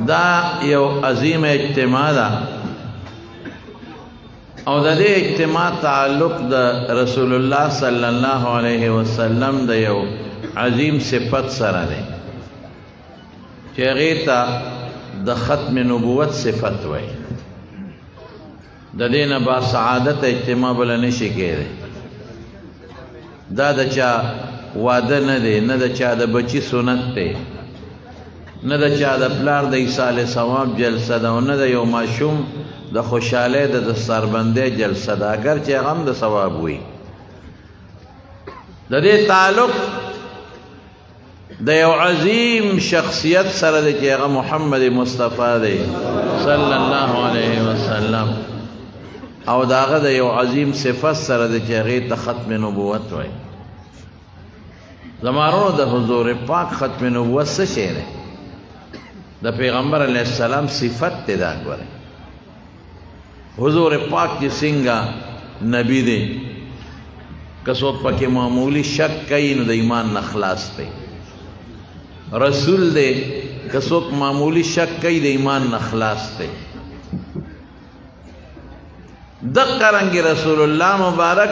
دا یو عظیم اجتماع ده او د دې اجتماع تعلق د رسول الله صلی الله علیه وسلم د یو عظیم صفت سره دی چې هغې ته د ختم نبوت صفت وایي د دې نه با سعادت اجتماع بله نشي کېدی دا د چا واده نه دی نه د چا د بچي سنت دی نه د چا د پلار د ایصال ثواب جلسه ده او نه د یو ماشوم د خوشحالۍ د دستاربندۍ جلسه ده اگر چې هغه هم د ثواب وي د دې تعلق د یو عظیم شخصیت سره دی چې هغه محمد مصطفی دی صلی الله علیه وسلم او د هغه د یو عظیم صفت سره دی چې هغې ته ختم نبوت وایي زمارونو د حضور پاک ختم نبوت څه شی دی د پیغمبر علیه السلام صفت دی دا ګورئ حضور پاک چې څنګه نبی دی که څوک پکې معمولی شک کوي نو د ایمان نه خلاص دی رسول دی که څوک معمولی شک کوي د ایمان نه خلاص دی دقه رنګې رسول الله مبارک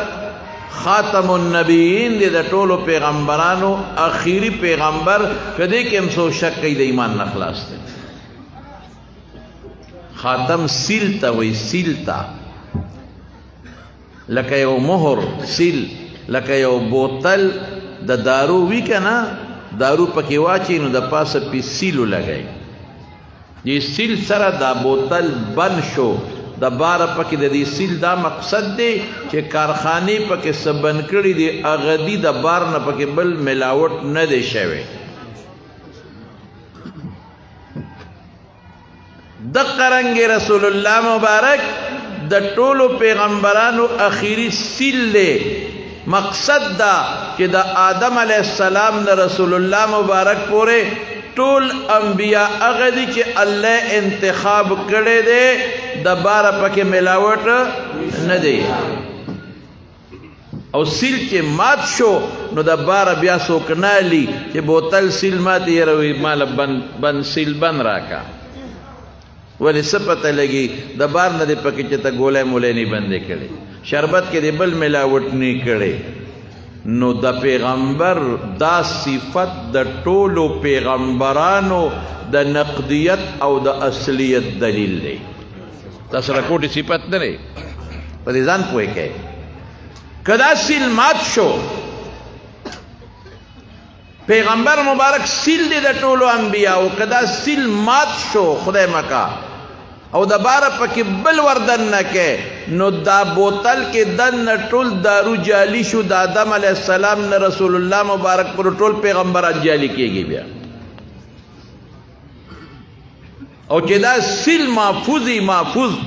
خاتم النبیین دی د ټولو پیغمبرانو اخیری پیغمبر که دې کې هم څوک شک کوي د ایمان نه خلاص دی خاتم سیل ته وایي سیل ته لکه یو مهر سیل لکه یو بوتل د دارو وي که نه دارو پکې واچي نو د پاسه پې سیل ولګئ دې سیل سره دا بوتل بند شو د باره پکې د دې سیل دا مقصد دی چې کارخانې پکې څه بند کړي دي هغه دي د بار نه پکې بل ملاوټ نه دی شوی دقه رنګې رسول الله مبارک د ټولو پیغمبرانو اخیری سیل دی مقصد دا چې د آدم علیه السلام د رسول الله مبارک پورې ټول انبیاء هغه دي چې الله انتخاب کړی دی د باره پکې ملاوټ نه دی او سیل چې مات شو نو د باره بیا څوک نه علي چې بوتل سیل مات یې روي ماله بند سیل بند راکا ولې څه پته لګي د بار نه دې پکې چې ته ګولی مولی نه بندې کړې شربت کې دې بل ملاوټ نه کړې نو د پیغمبر دا صفت د ټولو پیغمبرانو د نقدیت او د اصلیت دلیل دی تاسو راکوټي صفت نه دی په دې ځان پوه کې که دا سیل مات شو پیغمبر مبارک سیل دی د ټولو انبیاو که دا سیل مات شو خدای مکا او د باره پکې بل وردن نه کې نو دا بوتل کې دننه ټول دارو جالي شو د آدم علیه السلام نه رسول الله مبارک پر ټول پیغمبران جالي کېږي بیا او چې دا سیل محفوظ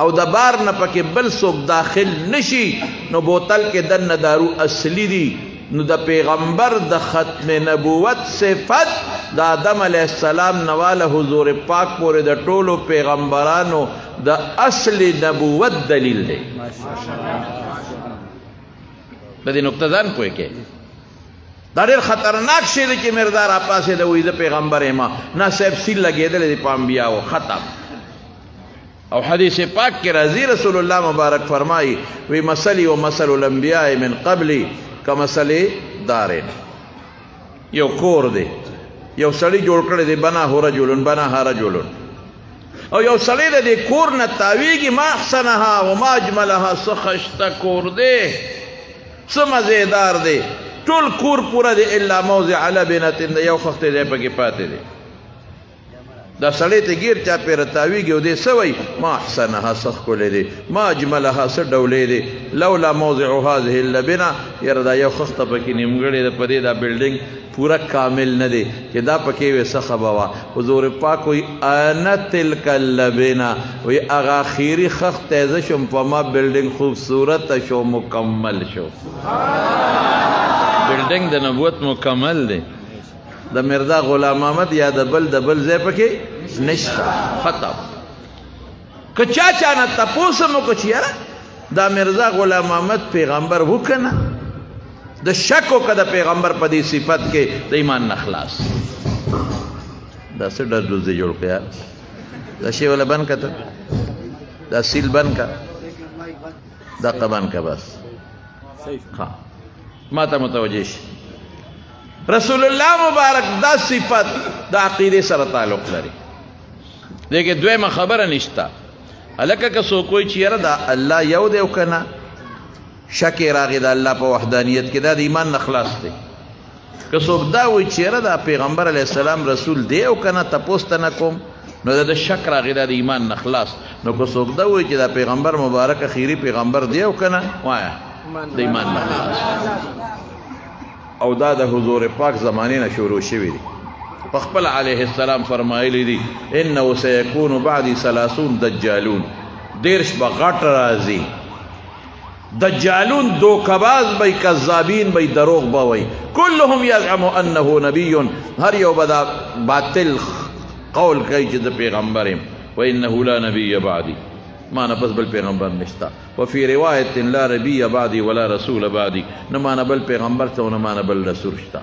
او د بار نه پکې بل څوک داخل نشي نو بوتل کې دننه دارو اصلي دي نو د پیغمبر د ختم نبوت صفت د آدم علیه السلام نواله حضور پاک پورې د ټولو پیغمبرانو د اصل نبوت دلیل دی په دې نقطه ځان پوه کې دا ډېر خطرناک شی دی چې مردار راپاسې د وایي زه پیغمبر یم نه صاحب سیل لګېدلی دی په انبیاو ختم او حدیث پاک کې راځي رسول الله مبارک فرمایي وی مثلی و مثل الانبیاء من قبلی کمثل دارین یو کور دی یو سړی جوړ کړی دی بناه رجل او یو سړی د دې کور نه تاویږي ما احسنها و ما اجملها څه ښایسته کور دی څه مزېدار دی ټول کور پوره دی الا موضع لبنة د یو خښتې دی پکې پاتې دی دا سړی ته ګیر چا پیره تاویږي او دی څه وایي ما احسنها څه ښکلی دی ما اجملها څه ډولې دی لولا موضع هذه اللبنه یاره دا یو خښته پکې نیمګړې ده په دې دا بلډینګ پورا کامل نه دی چې دا پکې وې څه خبه وه حضور پاک وایي انا تلک اللبنه وایي هغه اخري خښته زه شوم په ما بلډینګ خوبصورته شو مکمل شو بلډینګ د نبوت مکمل دی د مرزا غلام احمد یا د بل ځای پکې نشته ختم که چا نه تپوس هم وکړو چې یاره دا مرزا غلام احمد پیغمبر و که نه د شک وکړه د پیغمبر په دې صفت کې د ایمان نه خلاص دا څه ډزډوز دی جوړ کړه دا شی ولا بند کړه دا سیل بند کړه دقه بند کړه بس ها ما ته متوجه شي رسول الله مبارک دا صفت د عقیده سره تعلق لري دغه دویمه خبره نشته الکه که څوک وایي چې یاره دا الله یو دی او که نه شک یې راغی د الله په وحدانیت کې دا د ایمان نه خلاص دی که څوک دا وایي چې یاره دا پیغمبر علیه السلام رسول دی او که نه تپوس ته نه کوم نو د شک راغی دا د ایمان نه خلاص نو که څوک دا وایي چې دا پیغمبر مبارک اخیری پیغمبر دی او که نه وایه د ایمان نه خلاص او دا د حضور پاک زمانې نه شروع شوي دي فخبل علیه السلام فرمایلی دي انه سيكون بعد 30 دجالون دیرش به غټ راځي دجالون دوکباز بی کذابین بی دروغ بوي كلهم يزعم انه نبي هر یو بدا باطل قول کوي چې د پیغمبر وانه لا نبي بعدي ما نه پس بل پیغمبر نشتا وفي روایت لا نبي بعدي ولا رسول بعدي نه ما نه بل پیغمبر ته نه ما نه بل رسول شتا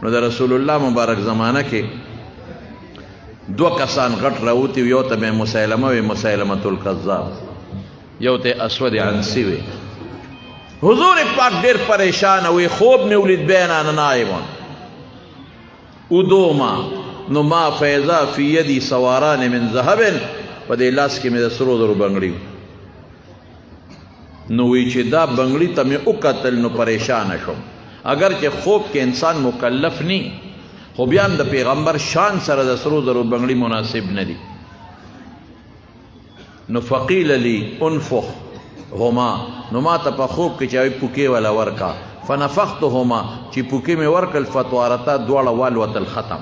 نو د رسول الله مبارک زمانہ کې دو کسان غټ راوتی یو ته مسیلمه وی مسیلمه الکذاب یو ته اسود عنسی وی حضور پاک ډیر پریشان وی خوب مې ولید بین انا نائمون ادوما نو ما فیضا فی یدی سواران من ذهب په دې لاس کې مې د سرو زرو بنګړي نو وی چې دا بنګړي ته مې وکتل نو پریشان شوم اگر چې خوب کې انسان مکلف نی خو بیا د پیغمبر شان سره د سرو زرو بنګړي مناسب نه دي نو فقیل لی انفخ هما نو ما ته په خوب کې چې پوکې ولا ورکا فنفختهما چې پوکې مې ورکل فتوارتا دواړه والوتل ختم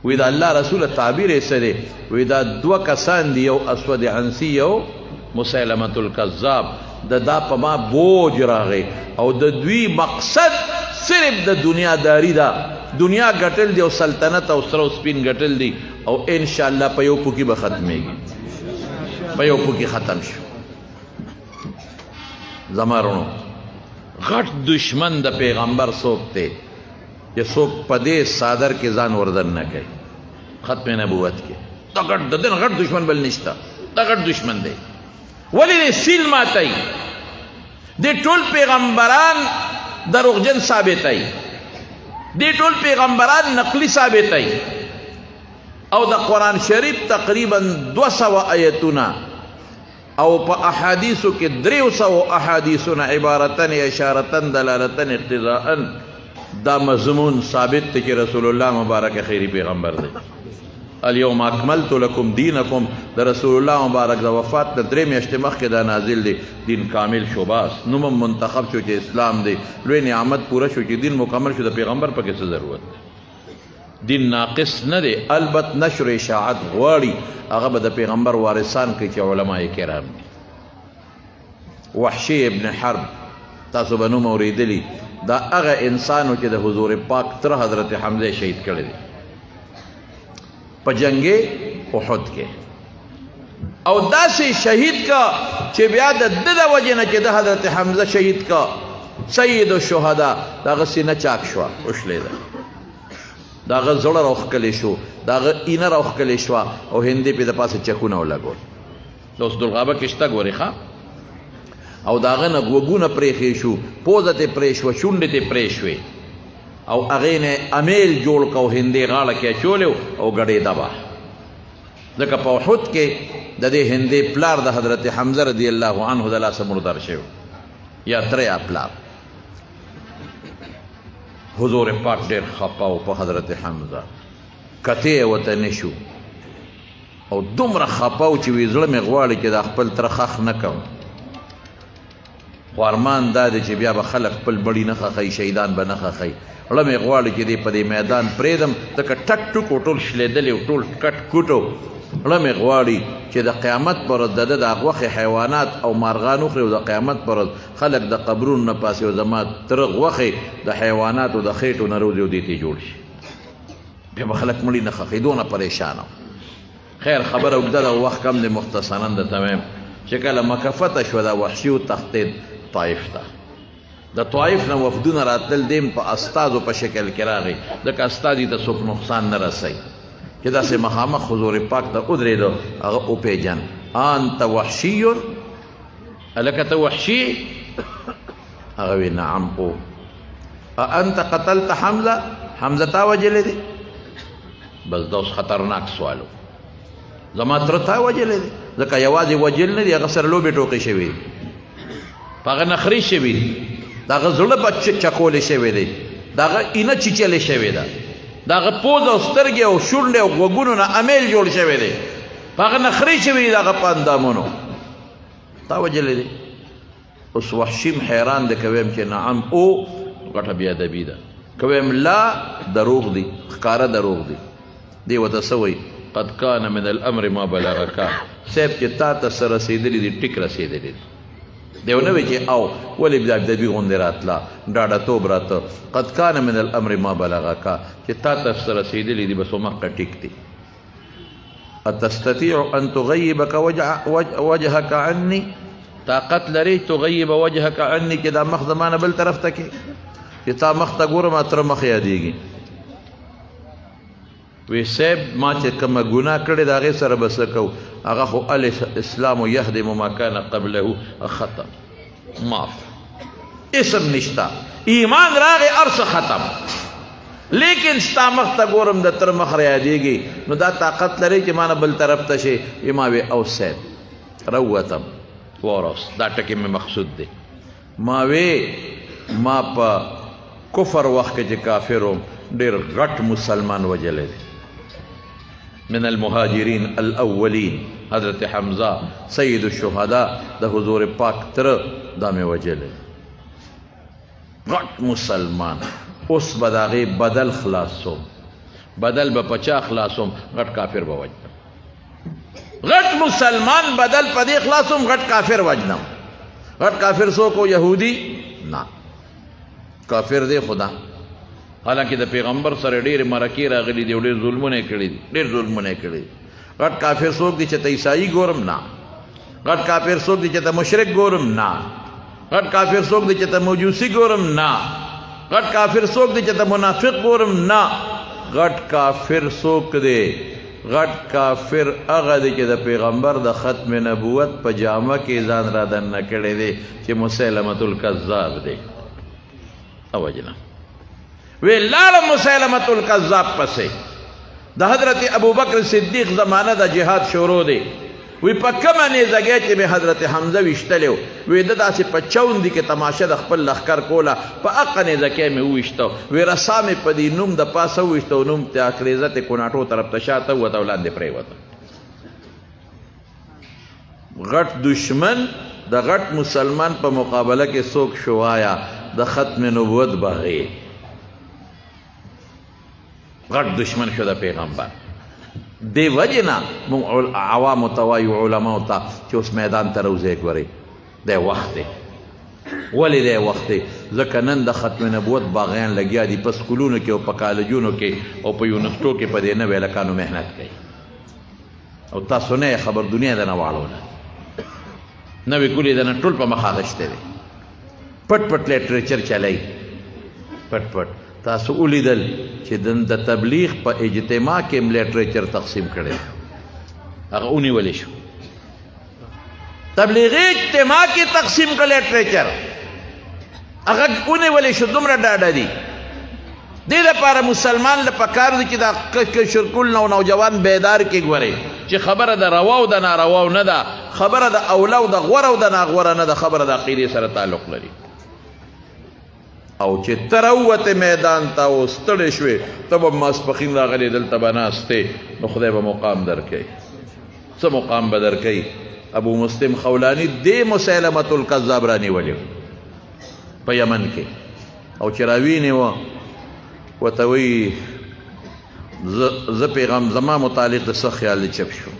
وی دا الله رسول تعبیر یې څه دی وی دا دوه کسان دي یو اسود عنسی یو مسیلمة الکذاب دا په ما بوج راغی او د دوی مقصد صرف د دنیا داری دا دنیا ګټل دی او سلطنت او سره سپین ګټل دی او ان شاء الله په یو پوکی به ختمېږي په یو پوکی ختم شو زمارونو غټ دشمن د پیغمبر څوک دی چې څوک په دې صادر کې ځان وردن نه کوي ختم نبوت کې دا غټ د دین غټ دشمن بل نشته دا غټ دشمن دی ولی دې سیل ماتای دې ټول پیغمبران دروغجن ثابتای دې ټول پیغمبران نقلی ثابتای او د قرآن شریف تقریبا 200 آیتونه او په احادیثو کې 300 احادیثونه عبارتن اشارتن دلالتن اقتضاء دا مضمون ثابت دی چې رسول الله مبارک خیری پیغمبر دی اليوم اکملت لکم دینکم د رسول الله مبارک د وفات د 3 میاشتې مخکې دا نازل دی دین کامل شو باس نوم منتخب شو چې اسلام دی لوی نعمت پوره شو چې دین مکمل شو د پیغمبر پکې څه ضرورت دین ناقص نه دی البت نشر اشاعت غواړي هغه به د پیغمبر وارثان کوي چې علما کرام دي وحشی ابن حرب تاسو به نوم اورېدلی دا هغه انسانو چې د حضور پاک تر حضرت حمزه شهید کړی دی په جنگ احد کې او داسې شهید کا چې بیا د د وجه نه چې د حضرت حمزه شهید کا سید الشهدا دغه سینه چاک شو وشلیده دغه زړه راوخکلی شو دغه اینه راوخکلی شو او هندي په د پاسه چکونه ولګول دوست دلغابه کې شته ګوري ښه او داغه نه وګونه پرېښې شو پوزه ته پرې شوه شونډې ته پرې شوې او هغې نه امیل جوړ کو هندي غاړه کې اچولی او ګډېده به ځکه په احد کې د دې هندي پلار د حضرت حمزه رضی الله عنه د لاسه مردار شوی یا تریا پلار حضور پاک ډېر خفه و په حضرت حمزه کتې یې ورته نه شو او دومره خفه و چې وی زړه مې غواړي چې دا خپل تره خښ نه کوم خو ارمان دا دی چې بیا به خلک خپل بړي نه خښوي شهیدان به نه خښوي زړه مې غواړي چې دی په دې میدان پرېږدم ځکه ټک ټک و ټول شلېدلې و ټول کټ کوټ و زړه مې غواړي چې د قیامت پر ورځ د ده د غوښې حیوانات او مارغان وخوري او د قیامت پر ورځ خلک د قبرونو نه پاسې او زما تره غوښې د حیواناتو د خېټو نه روزي او دې ته جوړ شي بیا به خلک مړي نه خښوي دونه پریشانه خیر خبره اوږده ده وخت کم دی مختصرا درته وایم چې کله مکه فتح شوه دا وحشي وتښتېد طایف ته د طائف نه وفدونه راتلل دیم په استازو په شکل کې راغی ځکه استازي ته څوک نقصان نه رسوي چې داسې مخامخ حضور پاک ته ودرېدو هغه وپېژن انت وحشي هلکه ته وحشي هغه وی نعم او انت قتلت حمزه حمزه تا وجلی دی بس دا اوس خطرناک سوالو زما تره تا وجلی دی ځکه یوازې وجل نه دی هغه سره لوبې ټوقې شوي دي په هغه نخرې شوي دي د هغه زړه به چکولې شوی دی د هغه اینه چیچلې شوې ده د هغه پوز او سترګې او شونډې او غوږونو نه امیل جوړ شوی دی په هغه نخرې شوي دي د هغه په اندامونو تا وجلی دی اوس وحشیم حیران دی که ویم چې نعم او غټه بېادبي ده که ویم لا دروغ دی ښکاره دروغ دی دی ورته څه وایي قد کان من الامر ما بلغکا صاحب چې تا ته څه رسېدلي دي ټیک رسېدلي دي دی ونه وی چې او ولې بېادبي غوندې راتله ډاډهتوب راته قد کان من الامر ما بلغکا چې تا ته څه رسېدلي دي بس هماغه ټیک دي اتستطيع ان تغيبك وجهك عني طاقت لري تغيب وجهك عني چې دا مخ زمانه بل طرف ته کې چې تا مخ ته ګورم تر مخ یادېږي وی صاحب ما چې کومه ګناه کړې د هغې سره به څه کوو هغه خو الاسلام یهدم ما کان قبله خطا معاف اسم نشتا ایمان راغی هر څه ختم لیکن ستا مخ ته ګورم د تر مخ یادېږي نو دا طاقت لري چې ما نه بل طرف ته شي ما وی او صاحب روتم وروس دا ټکي مې مقصود دی ما وی ما په کفر وخت کې چې کافر وم ډېر غټ مسلمان وجلی دی من المهاجرین الاولین حضرت حمزه سید الشهداء د حضور پاک تر دا مې وجلی غټ مسلمان اوس به د هغې بدل خلاصوم بدل به په چا خلاصوم غټ کافر به وجنم غټ مسلمان بدل په دې خلاصوم غټ کافر وجنم غټ کافر څوک و یهودي نه کافر دی خدا حالانکه د پیغمبر سره ډېرې مرکې راغلي دي او ډېر ظلمونه یې کړي دي ډېر ظلمونه یې کړي دي غټ کافر څوک دی چې ته عیسایي ګورم نه غټ کافر څوک دی چې ته مشرک ګورم نه غټ کافر څوک دی چې ته موجوسي ګورم نه غټ کافر څوک دی چې ته منافق ګورم نه غټ کافر څوک دی غټ کافر هغه دی چې د پیغمبر د ختم نبوت په جامه کې ځان را دننه کړی دی چې مسیلمة الکذاب دی او جنا وی لاړم مسیلمة الکذاب پسې د حضرت ابوبکر صدیق زمانه د جهاد شروع دی وی په کومه نیزګۍ چې مې حضرت حمزه ویشتلی و وی ده داسې په چوندي کې تماشه د خپل لښکر کوله په هغه نیزګۍ مې وویشته وی رسا مې په دې نوم د پاسه وویشته و نوم ته اکریزه ته کوناټو طرف ته شاته ووته او لاندې پرېوته غټ دشمن د غټ مسلمان په مقابله کې څوک شوایا د ختم نبوت باغی غټ دشمن شو د پیغمبر دی وجه نه مونږ عوامو ته وایو علماو ته چې اوس میدان ته روځئ ګورئ دی وخت دی ولې دی وخت دی ځکه نن د ختم نبوت باغیان لګیا دي په سکولونو کې او په کالجونو کې او په یونیورسټو کې په دې نوې هلکانو محنت کوي او تاسو نه خبر دنیا د نه واړوله نوې کولې د نه ټول په مخ اخیستی دی پټ پټ لیټریچر چلی پټ پټ تاسو ولیدل چې د تبلیغ په اجتماع کې هم لیټریچر تقسیم کړی هغه ونیولی شو تبلیغي اجتماع کې تقسیم کړ لیټریچر هغه ونیولی شو دومره ډاډه دي دې لپاره مسلمان له پکار دی چې دا کشرکل نوجوان بیدار کې ګوري چې خبره د روا او د ناروا نه ده خبره د اوله او د غوره او د ناغوره نه ده خبره د عقیدې سره تعلق لري او چې ته راووتې میدان ته او ستړی شوې ته به ماسپښین راغلې دلته به ناستې نو خدای به مقام درکوي څه مقام به درکوي ابو مسلم خولاني دې مسیلمة الکذاب رانیولي په یمن کې او چې راوینې وه ورته وایي زه پیغام زما متعلق د څه خیال دی چپ شو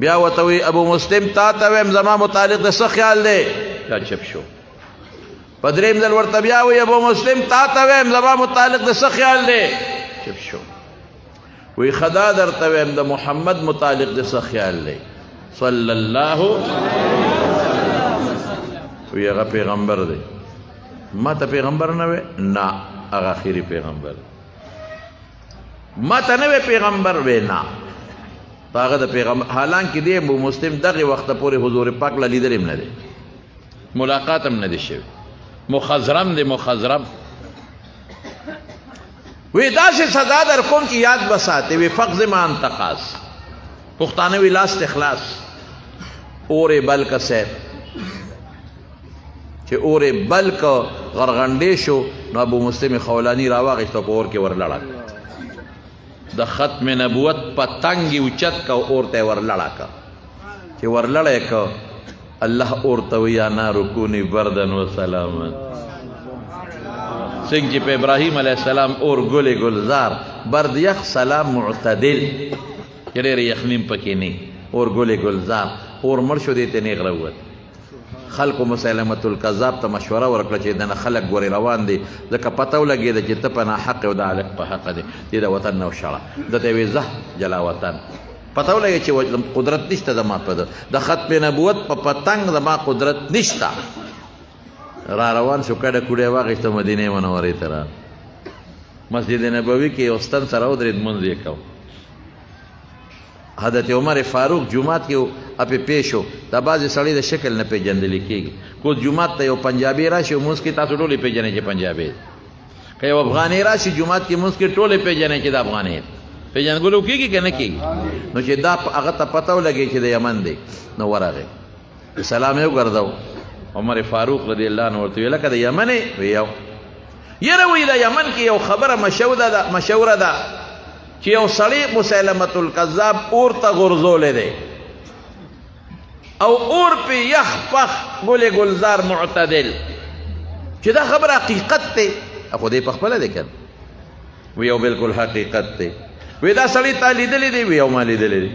بیا ورته وایي ابو مسلم تا ته وایم زما متعلق د څه خیال دی دا چپ شو په درېیم ځل ورته بیا وایي ابو مسلم تا ته وایم زما متعلق د څه خیال دی چپ شو وایي ښه دا درته وایم د محمد متعلق د څه خیال دی صلی الله وایي هغه پیغمبر دی ما ته پیغمبر نه وې نه هغه اخري پیغمبر ما ته نه وې پیغمبر وې نه هغه د پیغمبر حالانکه دی ابو مسلم دغه وخت پورې حضور پاک له لیدل نه دی ملاقات هم نه دی شوی مخضرم دی مخضرم وی داسې سزا در کوم چې یاد بساتې وی فقز ما انتقاص پښتانه وی لاست اخلاص اورې بلک صاحب چې اورې بلک غرغنډې شو نو ابو مسلم خولاني راواغېسته په اور کې ورلړه د ختم نبوت پتنګ اوچت کا اور ته ورلړه کا چې ورلړه کا الله اور ته یا نار کونی بردن و سلاما څنګه چې په ابراهیم علیه السلام اور ګل گلزار برد یخ سلام معتدل چې ډېر یخنیم پکې نه اور ګل گلزار اور مړ شو دې ته نه غروت خلق مسلمة الکذاب ته مشوره ورکړه چې دنه خلق ګوري روان دي ځکه پته ولګېده چې ته په ناحق او د هلک په حق دی دې د وطن نه وشړه ده ته یې وې زه جلا وطن پته ولګېد چې قدرت نشته زما په د ختم نبوت په پتنګ زما قدرت نشته را روان شو کډه کوډه واغېسته مدینې منورې ته را مسجد نبوي کې یو ستن سره ودرېد لمونځ یې کو حضرت عمر فاروق جمعات کې اپې پیش شو دا بعضې سړی د شکل نه پېژندلی کېږي کو جمعات ته یو پنجابي راشي لمونځ کې تاسو ټول یې پېژنئ چې پنجابي که یو افغاني راشي جمعات کې لمونځ کې ټول یې پېژنئ چې د افغاني پېژندګلو کېږي که نه کېږي نو چې دا هغه ته پته ولګي چې د یمن دی نو ورغی سلام یې وګرځو عمر فاروق رضی الله عنه ورته ویل لکه د یمن یې وی یو یره وی د یمن کې یو خبره مشوره ده چې یو سړی مسلمة الکذاب اور ته غورځولی دی او اور پې یخ پخ ګل گلزار معتدل چې دا خبره حقیقت دی خو دی پخپله دی که وی یو بلکل حقیقت دی وی دا سړی تا لیدلی دی وی یو ما لیدلی دی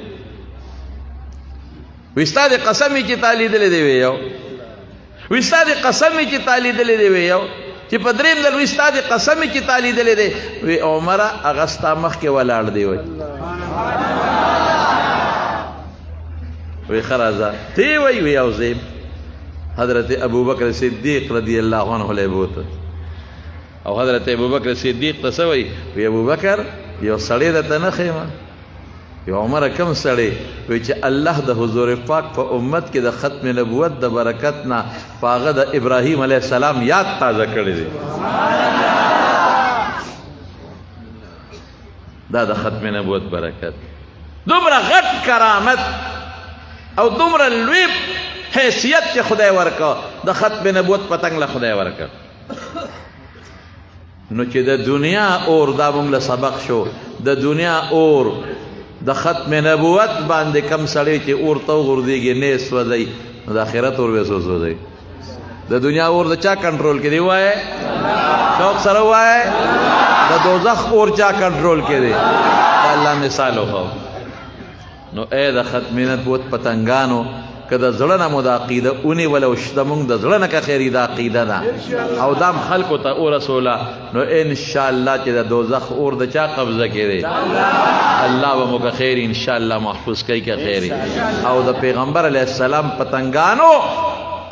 وی ستا د قسم چې تا لیدلی دی وی یو وی ستا د قسم چې تا لیدلی دی وی یو چې په درېیم ځل وی ستا د قسم چې تا لیدلی دی وی عمره هغه ستا مخکې ولاړ دی وی وی ښه راځه ته یې وی وی او زه حضرت ابوبکر صدیق رضی الله عنه لی بوته او حضرت ابوبکر صدیق ته څه وی وی ابوبکر یو سړی درته نه ښیم یو عمره کم سړی وی چې الله د حضور پاک په امت کې د ختم نبوت د برکت نه په هغه د ابراهیم علیه السلام یاد تازه کړی دی دا د ختم نبوت برکت دومره غټ کرامت او دومره لوی حیثیت چې خدای ورکه د ختم نبوت پتنګ له خدای ورکه نو چې د دنیا اور دا موږ له سبق شو د دنیا اور د ختم نبوت باندې کم سړی چې اور ته وغورځېږي نه یې سوځئ نو د آخرت اور به سوځئ د دنیا اور د چا کنټرول کې دی وایه شوق سره وایه د دوزخ اور چا کنټرول کې دی د الله مثال وښو نو ای د ختم نبوت پتنګانو که د زړه نه مو د عقیده ونیوله او زمونږ د زړه نه که خیر د عقیده ده او دام خلکو ته ورسوله نو انشاءالله چې د دوزخ اور د چا قبضه کې دی الله به مو که خیر انشاءالله محفوظ کوي که خیر او د پیغمبر علیه السلام پتنګانو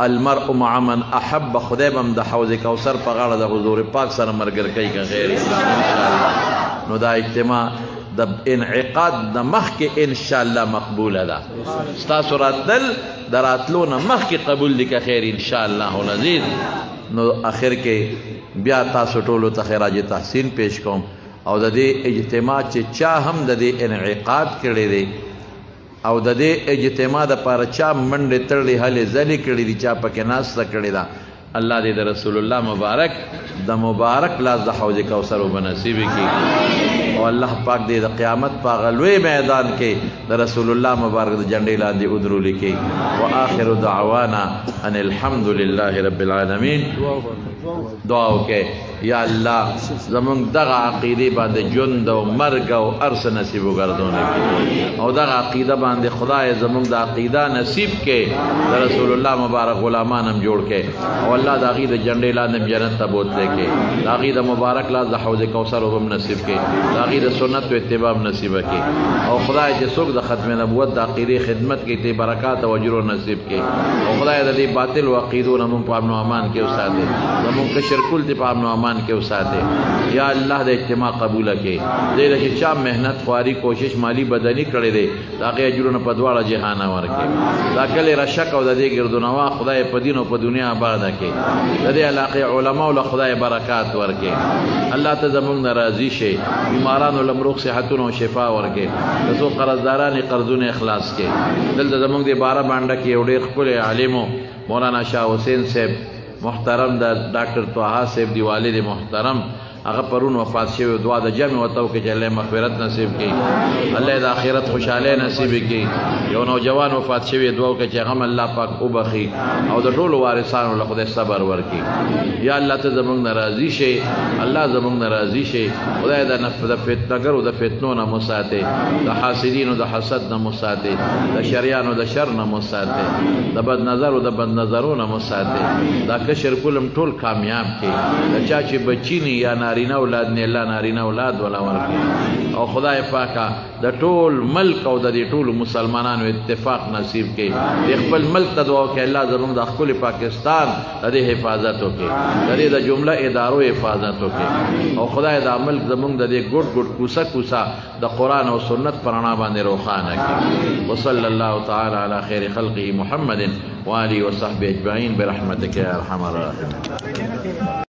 المرء مع من احب خدای به هم د حوض کوثر په غاړه د حضور پاک سره ملګری کوي که خیر انشاءالله نو دا اجتماع د انعقاد د مخکې انشاءالله مقبوله ده ستاسو راتلل د راتلو نه مخکې قبول دي که خیر انشاءالله العزیز نو اخر کې بیا تاسو ټولو ته خراج تحسین پیش کوم او د دې اجتماع چې چا هم د دې انعقاد کړی دی او د دې اجتماع دپاره چا منډې تړلې هلې ځلې کړي دي چا پکې ناسته کړې ده الله دې د رسول الله مبارک د مبارک لاس د حوض کوثر وبنصیب کړي او الله پاک دې د قیامت په هغه لوی میدان کې د رسول الله مبارک د جنډې لاندې ودرولي کړي واخر دعوانا ان الحمد لله رب العالمین دعا وکړئ یا الله زمونږ دغه عقیدې باندې ژوند او مرګ او هر څه نصیب وګرځونه کړي او دغه عقیده باندې خدای زمونږ د عقیده نصیب کړي د رسول الله مبارک غلامان هم جوړ کړي او الله د هغې د جنډې لاندې جنت ته بوتلی کړي د هغې د مبارک لاس د حوض کوثر هم نصیب کړي هغه د سنت او اتباع نصیب کړي او خدای چې څوک د ختم نبوت د عقیده خدمت کې ته برکات او اجر نصیب کړي او خدای د دې باطل او عقیدو نه مونږ په امن او امان کې وساته زمونږ کشر کول دې په امن او امان کې وساته یا الله د اجتماع قبول کړي دې چې چا مهنت خواري کوشش مالی بدني کړي دي دا غي اجرونه په دواړه جهان ورکړي دا کله رشک او د دې ګردونوا خدای په دین او په دنیا آباد کړي د دې علاقه علما او خدای برکات ورکړي الله ته زمونږ ناراضي شي بیمارانو لمروغ صحتونو او شفا ورکړي د څو قرضداران قرضونه اخلاص کړي دلته زمونږ د 12 باندې کې یو ډېر خپل عالمو مولانا شاه حسین صاحب محترم د ډاکټر طه صاحب دی والد محترم هغه پرون وفات شوی دعا د جمع وتو کې چې الله مغفرت نصیب کړي الله د آخرت خوشاله نصیب کړي یو نوجوان وفات شوی دعا کې چې هغه الله پاک وبخي او د ټولو وارثانو له خدای صبر ورکړي یا الله ته زمونږ ناراضي شي الله زمونږ ناراضي شي خدای د فتنګر او د فتنو نه مساته د حاسدینو د حسد نه مساته د شریانو د شر نه مساته د بد نظر او د بد نظرونو مساته دا کشر کولم ټول کامیاب کړي د چا چې بچینی یا نارینه اولاد نه الله نارینه اولاد ولا ورکړي او خدای پاکه د ټول ملک او د ټول مسلمانانو اتفاق نصیب کړي د خپل ملک ته دعا وکړي الله زموږ د خپل پاکستان د حفاظت وکړي د جمله ادارو حفاظت وکړي او خدای د ملک زموږ د ګډ ګډ کوسه کوسه د قران او سنت پرانا باندې روخانه کړي وصلی الله تعالی علی خیر خلقه محمد و آله و صحبه اجمعین برحمتک یا ارحم الراحمین.